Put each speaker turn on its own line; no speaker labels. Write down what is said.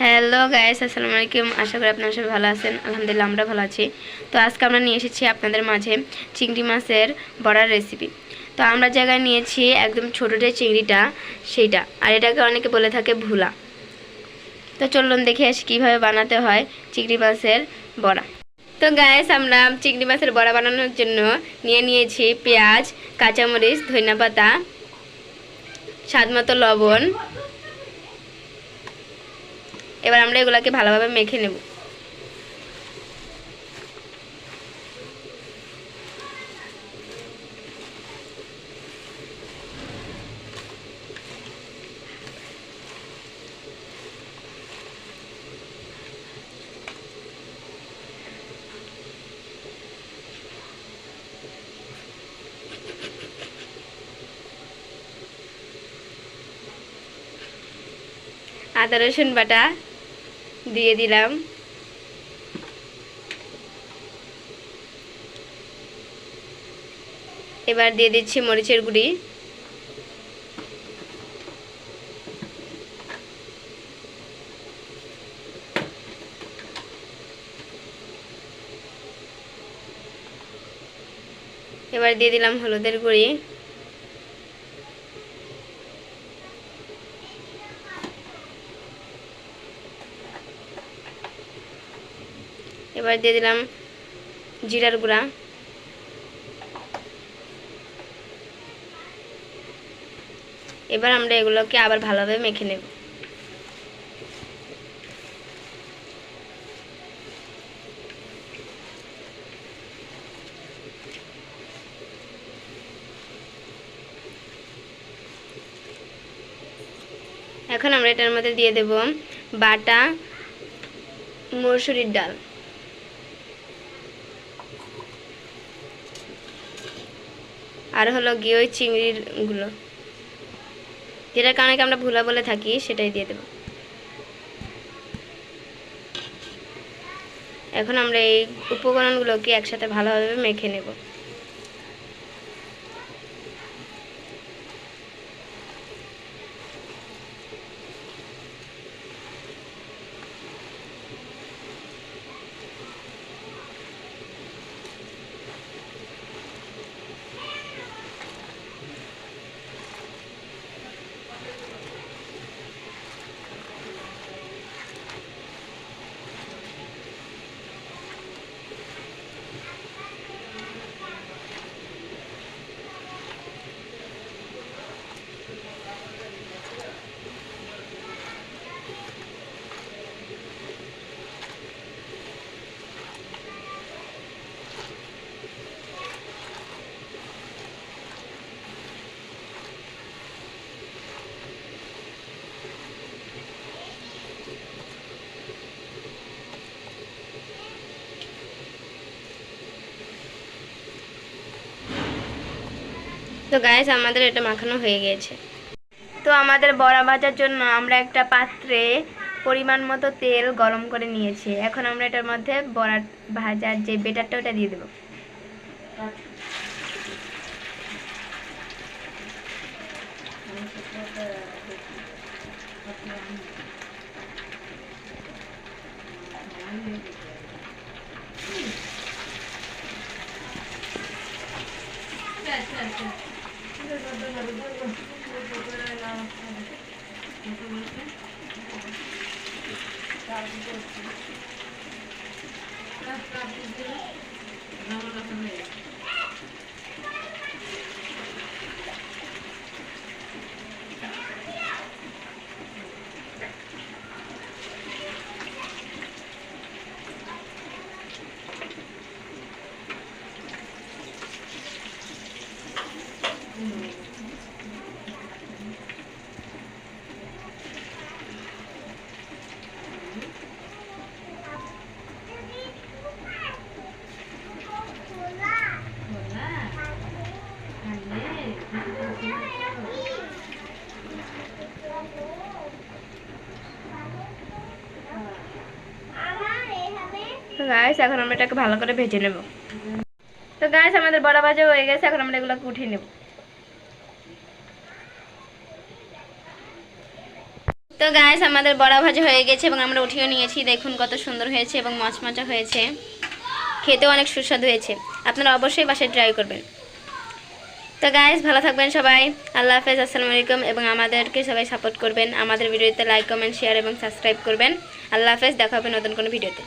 Hello guys, আসসালামু আলাইকুম। আশা করি আপনারা সবাই ভালো আছেন। আলহামদুলিল্লাহ আমরা ভালো আছি। তো আজকে আমরা নিয়ে এসেছি আপনাদের মাঝে চিংড়ি মাছের বড়ার রেসিপি। তো আমরা জায়গায় নিয়েছি একদম ছোটো যে চিংড়িটা সেইটা, আর এটাকে অনেকে বলে থাকে ভুলা। তো চলুন দেখে আসি কীভাবে বানাতে হয় চিংড়ি মাছের বড়া। তো গাইস, আমরা চিংড়ি মাছের বড়া বানানোর জন্য নিয়েছি পেঁয়াজ, কাঁচামরিচ, ধনিয়াপাতা, স্বাদমতো লবণ। এবার আমরা এগুলোকে ভালোভাবে মেখে নেব। আদা রসুন বাটা দিয়ে দিলাম। এবার দিয়ে দিচ্ছি মরিচের গুঁড়ি। এবার দিয়ে দিলাম হলুদের গুঁড়ি। এবার দিয়ে দিলাম জিরার গুঁড়া। এবার আমরা এগুলোকে আবার ভালোভাবে মেখে নেব। এখন আমরা এটার মধ্যে দিয়ে দেব বাটা মসুরির ডাল, আর হলো গিয়ে ওই চিংড়ির গুলো, যেটার কারণে আমরা ভুলা বলে থাকি, সেটাই দিয়ে দেব। এখন আমরা এই উপকরণগুলোকে একসাথে ভালোভাবে মেখে নেব। তো গাইস, আমাদের এটা মাখানো হয়ে গিয়েছে। তো আমাদের বড়া ভাজার জন্য আমরা একটা পাত্রে পরিমাণ মতো তেল গরম করে নিয়েছি। এখন আমরা এটার মধ্যে বড়া ভাজার যে বেটারটা ওটা দিয়ে দেব। তো গাইস, এখন আমরা এটাকে ভালো করে ভেজে নেব। তো গাইস, আমাদের বড়া ভাজা হয়ে গেছে। এখন আমরা এগুলোকে উঠিয়ে নেব। তো গাইস আমাদের বড়া ভাজা হয়ে গেছে এবং আমরা উঠিয়ে নিয়েছি। দেখুন কত সুন্দর হয়েছে এবং মচমচা হয়েছে, খেতেও অনেক সুস্বাদু হয়েছে। আপনারা অবশ্যই বাসায় ট্রাই করবেন। তো গাইস ভালো থাকবেন সবাই। আল্লাহ হাফেজ, আসসালামু আলাইকুম। এবং আমাদেরকে সবাই সাপোর্ট করবেন, আমাদের ভিডিওতে লাইক কমেন্ট শেয়ার এবং সাবস্ক্রাইব করবেন। আল্লাহ হাফেজ, দেখা হবে নতুন কোনো ভিডিওতে।